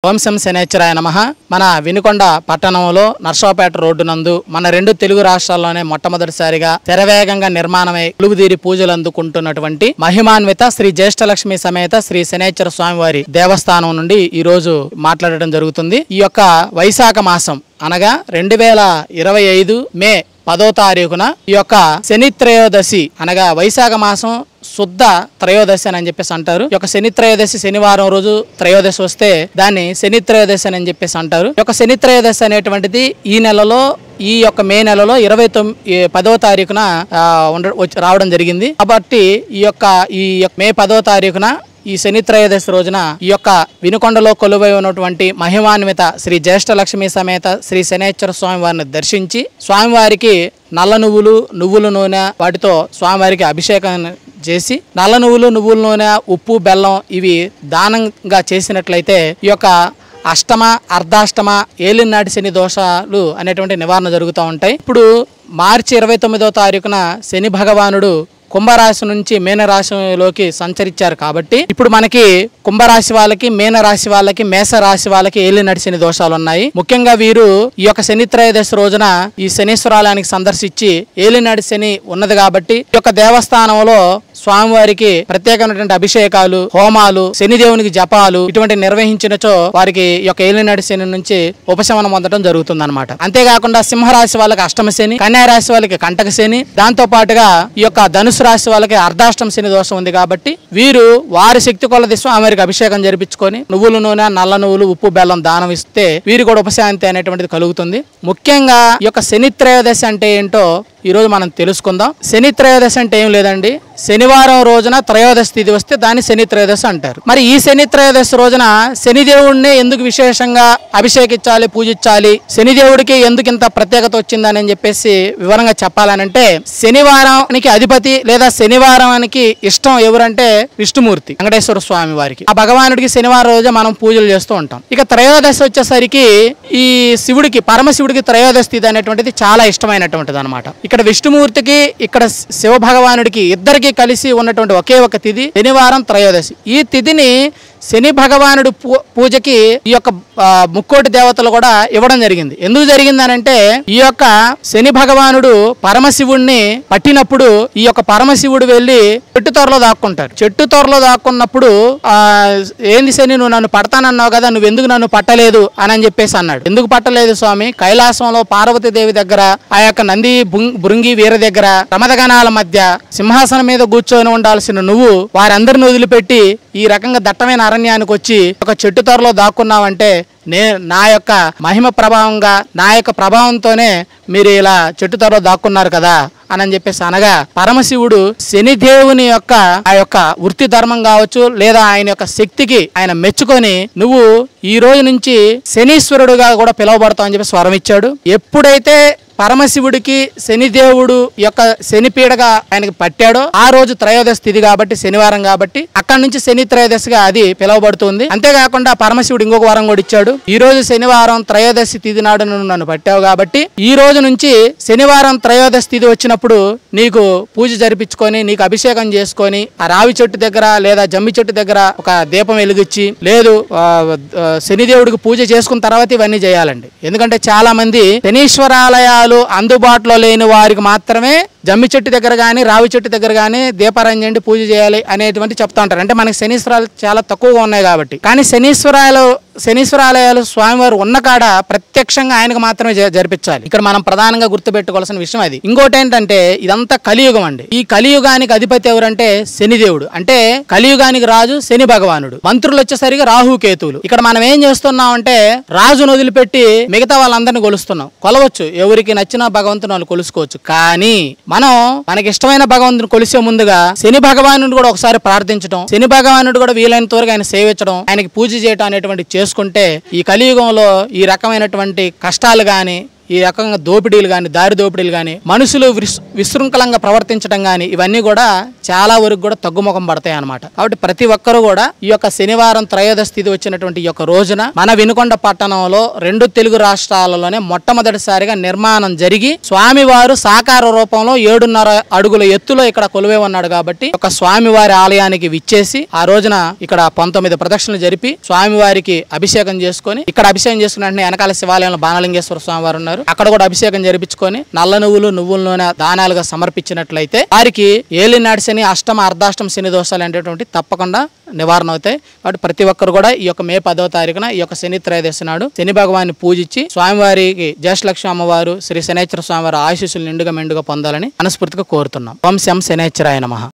ఓం శం శనేశ్వరాయ నమః. మన వినుకొండ పట్టణంలో నర్సాపేట రోడ్డు నందు మన రెండు తెలుగు రాష్ట్రాల్లోనే మొట్టమొదటిసారిగా శరవేగంగా నిర్మాణమై కొలువుదీరి పూజలు అందుకుంటున్నటువంటి మహిమాన్విత శ్రీ జ్యేష్ఠలక్ష్మి సమేత శ్రీ శనేశ్వర స్వామివారి దేవస్థానం నుండి ఈ రోజు మాట్లాడడం జరుగుతుంది. ఈ యొక్క వైశాఖ మాసం అనగా 2025 మే 10వ తారీఖున ఈ యొక్క శని త్రయోదశి అనగా వైశాఖ మాసం శుద్ధ త్రయోదశి అని చెప్పేసి అంటారు. ఈ యొక్క శని త్రయోదశి శనివారం రోజు త్రయోదశి వస్తే దాన్ని శని త్రయోదశి అని చెప్పేసి అంటారు. ఈ యొక్క శని త్రయోదశి అనేటువంటిది ఈ నెలలో ఈ యొక్క మే నెలలో 10వ తారీఖున రావడం జరిగింది. కాబట్టి ఈ యొక్క మే 10వ తారీఖున ఈ శని త్రయోదశి రోజున ఈ యొక్క వినుకొండలో కొలువై ఉన్నటువంటి మహిమాన్విత శ్రీ జ్యేష్ఠలక్ష్మి సమేత శ్రీ శనేశ్వర స్వామి వారిని దర్శించి స్వామివారికి నల్ల నువ్వుల నూనె వాటితో స్వామివారికి అభిషేకం చేసి నల్ల నువ్వుల నూనె ఉప్పు బెల్లం ఇవి దానంగా చేసినట్లయితే ఈ యొక్క అష్టమ అర్ధాష్టమ ఏలినాటి శని దోషాలు అనేటువంటి నివారణ జరుగుతూ ఉంటాయి. ఇప్పుడు మార్చి 29వ తారీఖున శని భగవానుడు కుంభరాశి నుంచి మీనరాశిలోకి సంచరించారు. కాబట్టి ఇప్పుడు మనకి కుంభరాశి వాళ్ళకి, మీనరాశి వాళ్ళకి, మేషరాశి వాళ్ళకి ఏలినాటి శని దోషాలు ఉన్నాయి. ముఖ్యంగా వీరు ఈ యొక్క శని త్రయోదశి రోజున ఈ శనీశ్వరాలయానికి సందర్శించి ఏలినాటి శని ఉన్నది కాబట్టి ఈ యొక్క దేవస్థానంలో స్వామివారికి ప్రత్యేకమైనటువంటి అభిషేకాలు, హోమాలు, శనిదేవునికి జపాలు ఇటువంటి నిర్వహించినచో వారికి ఈ యొక్క ఏలినాటి శని నుంచి ఉపశమనం పొందడం జరుగుతుంది అన్నమాట. అంతేకాకుండా సింహరాశి వాళ్ళకి అష్టమ శని, కన్యా రాశి వాళ్ళకి కంటక శని, దాంతో పాటుగా ఈ యొక్క ధనుసు రాశి వాళ్ళకి అర్ధాష్టమ శని దోషం ఉంది. కాబట్టి వీరు వారి శక్తి కొలది స్వామివారికి అభిషేకం జరిపించుకొని నువ్వుల నూనె, నల్ల నువ్వులు, ఉప్పు బెల్లం దానం ఇస్తే వీరు కూడా ఉపశాంతి అనేటువంటిది కలుగుతుంది. ముఖ్యంగా ఈ యొక్క శని త్రయోదశి అంటే ఏంటో ఈ రోజు మనం తెలుసుకుందాం. శని త్రయోదశి అంటే ఏం లేదండి, శనివారం రోజున త్రయోదశి తిథి వస్తే దాన్ని శని త్రయోదశి అంటారు. మరి ఈ శని త్రయోదశి రోజున శనిదేవుడిని ఎందుకు విశేషంగా అభిషేకించాలి, పూజించాలి, శనిదేవుడికి ఎందుకు ఇంత ప్రత్యేకత వచ్చిందని చెప్పేసి వివరంగా చెప్పాలనంటే, శనివారానికి అధిపతి లేదా శనివారానికి ఇష్టం ఎవరంటే విష్ణుమూర్తి వెంకటేశ్వర స్వామి వారికి. ఆ భగవానుడికి శనివారం రోజు మనం పూజలు చేస్తూ ఉంటాం. ఇక త్రయోదశి వచ్చేసరికి ఈ శివుడికి, పరమశివుడికి త్రయోదశి తిథి అనేటువంటిది చాలా ఇష్టమైనటువంటిది అనమాట. ఇక్కడ విష్ణుమూర్తికి, ఇక్కడ శివ భగవానుడికి ఇద్దరికి కలిసి ఉన్నటువంటి ఒకే ఒక తిథి శనివారం త్రయోదశి. ఈ తిథిని శని భగవానుడు పూజకి ఈ యొక్క ముక్కోటి దేవతలు కూడా ఇవ్వడం జరిగింది. ఎందుకు జరిగింది అనంటే, ఈ యొక్క శని భగవానుడు పరమశివుడిని పట్టినప్పుడు ఈ యొక్క పరమశివుడు వెళ్ళి చెట్టు తొరలో దాక్కుంటారు. చెట్టు తొరలో దాక్కున్నప్పుడు ఏంది శని, నువ్వు నన్ను పడతానన్నావు కదా, నువ్వు ఎందుకు నన్ను పట్టలేదు అని చెప్పేసి అన్నాడు. ఎందుకు పట్టలేదు స్వామి, కైలాసంలో పార్వతీదేవి దగ్గర, ఆ యొక్క నంది భృంగి వీర దగ్గర ప్రమదగణాల మధ్య సింహాసనం మీద కూర్చొని ఉండాల్సిన నువ్వు వారందరిని వదిలిపెట్టి ఈ రకంగా దట్టమైన అరణ్యానికి వచ్చి ఒక చెట్టు తొరలో దాక్కున్నావంటే నా యొక్క మహిమ ప్రభావంగా, నా యొక్క ప్రభావంతోనే మీరు ఇలా చెట్టు తొరలో దాక్కున్నారు కదా అని చెప్పేసి అనగా, పరమశివుడు శనిదేవుని యొక్క ఆ యొక్క వృత్తి ధర్మం కావచ్చు లేదా ఆయన యొక్క శక్తికి ఆయన మెచ్చుకొని నువ్వు ఈ రోజు నుంచి శనీశ్వరుడుగా కూడా పిలువబడతావు అని చెప్పి స్వరం ఇచ్చాడు. ఎప్పుడైతే పరమశివుడికి శనిదేవుడు యొక్క శనిపీడగా ఆయనకి పట్టాడో ఆ రోజు త్రయోదశి తిథి కాబట్టి, శనివారం కాబట్టి అక్కడి నుంచి శని త్రయోదశిగా అది పిలువబడుతుంది. అంతేకాకుండా పరమశివుడు ఇంకొక వరం కూడా ఇచ్చాడు. ఈ రోజు శనివారం త్రయోదశి తిథి నాడు నువ్వు నన్ను పట్టావు కాబట్టి ఈ రోజు నుంచి శనివారం త్రయోదశి తిథి వచ్చినప్పుడు నీకు పూజ జరిపించుకొని, నీకు అభిషేకం చేసుకొని, ఆ రావి చెట్టు దగ్గర లేదా జమ్మి చెట్టు దగ్గర ఒక దీపం వెలిగించి, లేదు శనిదేవుడికి పూజ చేసుకున్న తర్వాత ఇవన్నీ చేయాలండి. ఎందుకంటే చాలా మంది శనీశ్వరాలయాలు అందుబాటులో లేని వారికి మాత్రమే జమ్మి చెట్టు దగ్గర కానీ, రావి చెట్టు దగ్గర కానీ దీపారాధన పూజ చేయాలి అనేటువంటి చెప్తా ఉంటారు. అంటే మనకి శనీశ్వరాలు చాలా తక్కువగా ఉన్నాయి కాబట్టి. కానీ శనీశ్వరాలయాలు స్వామివారు ఉన్న కాడ ప్రత్యక్షంగా ఆయనకు మాత్రమే జరిపించాలి. ఇక్కడ మనం ప్రధానంగా గుర్తుపెట్టుకోవాల్సిన విషయం అది. ఇంకోటి ఏంటంటే, ఇదంతా కలియుగం అండి. ఈ కలియుగానికి అధిపతి ఎవరంటే శనిదేవుడు. అంటే కలియుగానికి రాజు శని భగవానుడు. మంత్రులు వచ్చేసరికి రాహుకేతువులు. ఇక్కడ మనం ఏం చేస్తున్నాం అంటే, రాజును వదిలిపెట్టి మిగతా వాళ్ళందరినీ కొలుస్తున్నాం. కొలవచ్చు, ఎవరికి నచ్చిన భగవంతుని వాళ్ళు కొలుసుకోవచ్చు. కానీ మనం మనకి ఇష్టమైన భగవంతుని కొలిసే ముందుగా శని భగవానుడు కూడా ఒకసారి ప్రార్థించడం, శని భగవానుడు కూడా వీలైనంత వరకు ఆయన సేవించడం, ఆయనకి పూజ చేయడం అనేటువంటి చేసుకుంటే ఈ కలియుగంలో ఈ రకమైనటువంటి కష్టాలు గాని, ఈ రకంగా దోపిడీలు గాని, దారి దోపిడీలు గాని, మనుషులు విశృంఖలంగా ప్రవర్తించడం గాని, ఇవన్నీ కూడా చాలా వరకు కూడా తగ్గుముఖం పడతాయి అన్నమాట. కాబట్టి ప్రతి ఒక్కరు కూడా ఈ యొక్క శనివారం త్రయోదశి తిథి వచ్చినటువంటి ఈ యొక్క రోజున మన వినుకొండ పట్టణంలో 2 తెలుగు రాష్ట్రాలలోనే మొట్టమొదటిసారిగా నిర్మాణం జరిగి స్వామివారు సాకార రూపంలో 7.5 అడుగుల ఎత్తులో ఇక్కడ కొలువై ఉన్నాడు. కాబట్టి ఒక స్వామివారి ఆలయానికి విచ్చేసి ఆ రోజున ఇక్కడ 19 ప్రదక్షిణలు జరిపి స్వామివారికి అభిషేకం చేసుకొని, ఇక్కడ అభిషేకం చేసుకున్న వెంటనే వెనకాల శివాలయంలో బాణలింగేశ్వర స్వామి వారు ఉన్నారు, అక్కడ కూడా అభిషేకం జరిపించుకొని నల్ల నువ్వుల నూనె దానాలుగా సమర్పించినట్లయితే వారికి ఏలినాటి శని, అష్టమ అర్ధాష్టమ శని దోషాలు అనేటటువంటి తప్పకుండా నివారణ అవుతాయి. కాబట్టి ప్రతి ఒక్కరు కూడా ఈ యొక్క మే 10వ తారీఖున ఈ యొక్క శని త్రయోదశి నాడు శని భగవాన్ని పూజించి స్వామివారికి జ్యేష్ఠలక్ష్మి అమ్మవారు, శ్రీ శనేశ్వర స్వామివారి ఆశీస్సులు నిండుగా మెండుగా పొందాలని మనస్ఫూర్తిగా కోరుతున్నాం. ఓం శం శనేశ్వరాయ నమః.